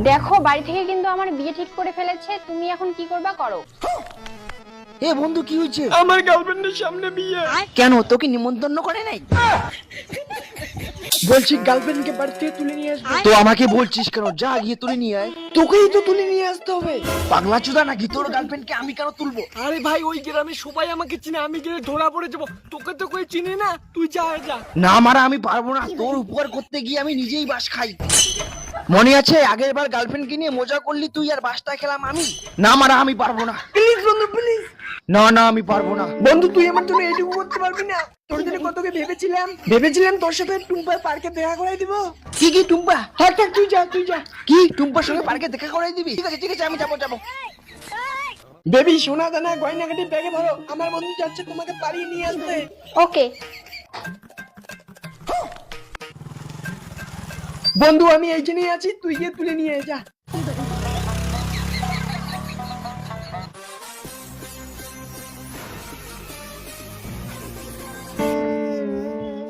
দেখো বাড়ি থেকে কিন্তু আমার বিয়ে ঠিক করে ফেলেছে, তুমি এখন কি করবা করো। এ বন্ধু কি হয়েছে? আমার গার্লফ্রেন্ডের সামনে বিয়ে। কেন তোকে নিমন্ত্রণ করে নাই? বলছি গার্লফ্রেন্ডকে বাড়ি থেকে তুলে নিয়ে আসবে। তো আমাকে বলছিস কেন? যা গিয়ে তুলে নিয়ে আয়। তোকেই তো তুলে নিয়ে আসতে হবে। পাগলা চোদা নাকি? তোর গার্লফ্রেন্ডকে আমি কেন তুলবো? আরে ভাই ওই গ্রামে সবাই আমাকে চিনে, আমি গেলে ধরা পড়ে যাবো। তোকে তো কেউ চিনে না, তুই যা যা। না মারা আমি পারবো না, তোর উপকার করতে গিয়ে আমি নিজেই বাস খাই। মনে আছে আগের বার গার্লফ্রেন্ডকে নিয়ে মজা করলি তুই, আর বাসটা খেলাম আমি। না মারা আমি পারবো না, প্লিজ বন্ধু প্লিজ। না না আমি পারবো না। বন্ধু তুই আমার জন্য এইটুকু করতে পারবি না? তোর জন্য কতকে ভেবেছিলাম তোর সাথে টুম্পার পার্কে দেখা করাই দিব। কি কি টুম্পা? থাক থাক তুই যা। কি টুম্পার সঙ্গে পার্কে দেখা করাই দিবি? ঠিক আছে আমি যাবো। বেবি সোনা দানা গয়নাগাটি ব্যাগে ভরো, আমার বন্ধু যাচ্ছে তোমাকে পাড়িয়ে নিয়ে আসতে। ওকে। বন্ধু আমি এই জন্যই আছি, তুই গিয়ে তুলে নিয়ে আয়, যা।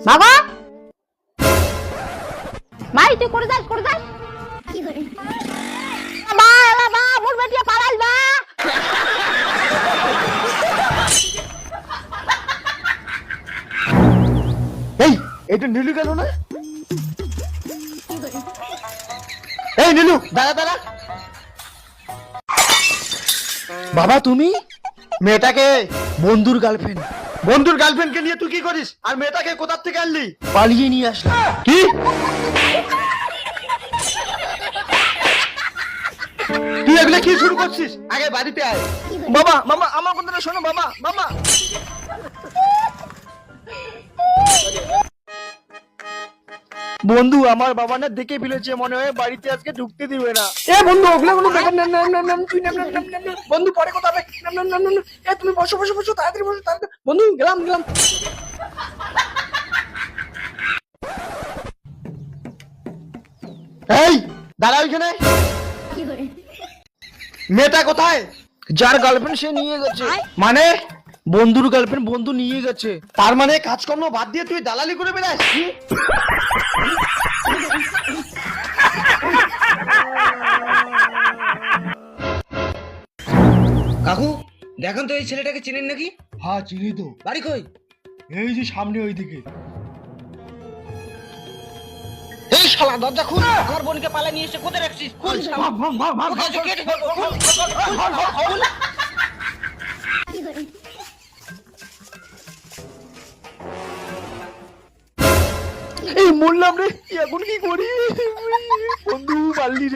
বাবা মাই তুই করে যাস বাবা বাবা মোর বেটিয়া পালাল বা। এই এটা নীলু গেল না? এই নীলু দাঁড়া। বাবা তুমি? মেয়েটাকে বন্ধুর গার্লফ্রেন্ড। বন্ধুর গার্লফ্রেন্ডকে নিয়ে তুই কি করিস? আর মেয়েটাকে কোথা থেকে আনলি? পালিয়ে নিয়ে আসলাম। কি? তুই এগুলো কি শুরু করছিস? আগে বাড়িতে আয়। বাবা মামা আমার কথাটা শোনো বাবা। বন্ধু আমার বাবা না দেখে ফেলেছে, মনে হয় বাড়িতে আজকে ঢুকতে দিবে না। এ বন্ধু ওগুলা কোনো ব্যাপার না, নাম তুই নাম। বন্ধু পরে কথা হবে, নাম। এ তুমি বসো তাড়াতাড়ি বসো তাড়াতাড়ি। বন্ধু গেলাম। এই দাঁড়া ওইখানে। মেয়েটা কোথায়? যার গার্লফ্রেন্ড সে নিয়ে গেছে। মানে বন্ধুর গার্লফ্রেন্ড বন্ধু নিয়ে গেছে। তার মানে কাজকর্ম বাদ দিয়ে তুই দালালি করে বেড়াস? কাকু দেখেন তো এই ছেলেটাকে চিনেন নাকি? হ্যাঁ চিনি তো। বাড়ি কই? এই যে সামনে ওইদিকে। এই শালা দরজা খুল, আমার বোনকে পালা নিয়ে এসে কোথায় রাখছিস? খুল শালা। কোথায় আছে? কেটে ফেলবো। খুল। এই মরলাম রে, এখন কি করি? বন্ধু পারলি রে।